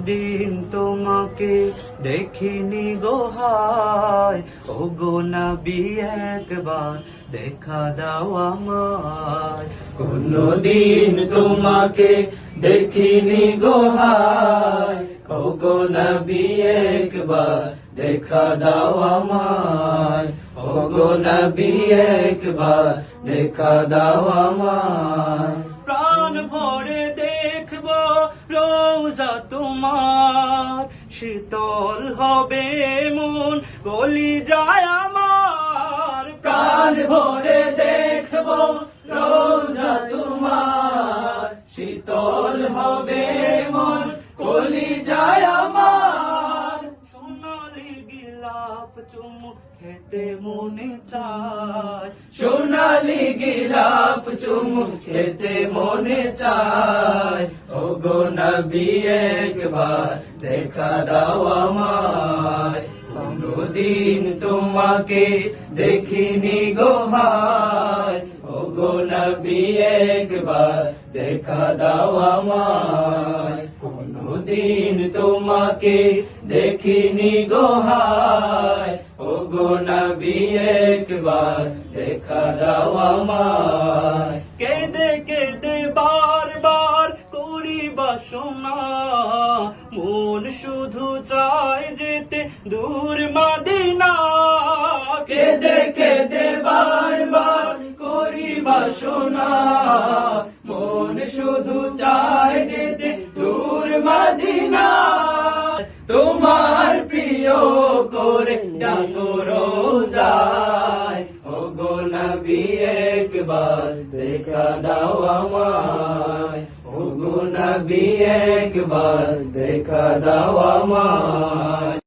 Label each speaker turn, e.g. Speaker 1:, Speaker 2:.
Speaker 1: দিন তোমাকে দেখিনি গো হায়, ও গো নবী একবার দেখা দাও আমায়। কোনদিন তোমাকে দেখিনি গো হায়, ও গো নবী একবার দেখা দাও আমায়। ও গো নবী একবার দেখা দাও আমায়। প্রাণ ভরে দেখবো রোজা তোমার, শীতল হবে মন কলিজায় আমার। প্রাণ ভরে দেখবো রোজা তোমার, শীতল হবে মন কলিজায় আমার। সোনালি গিলাপ চুমু খেতে মনে চায়, সোনালি গিলাপ চুমু খেতে মনে চায়। ও গো নবী একবার দেখা দাও আমায়, কোনদিন তোমাকে দেখিনি গো হায়। ও গো নবী একবার দেখা দাও আমায়, কোনদিন তোমাকে দেখিনি গো হায়। ও গো নবী একবার দেখা দাও আমায়। কেঁদে কেঁদে বারবার করি বাসনা, মন শুধু চায় যেতে দূর মদিনা। কেঁদে কেঁদে বারবার করি বাসনা, মন শুধু চায় যেতে দূর মদিনা। তোমার প্রিয় করে ডাকো রোজায়, ও গো নবী একবার দেখা দাও আমায়। ও গো নবী একবার দেখা দাও আমায়।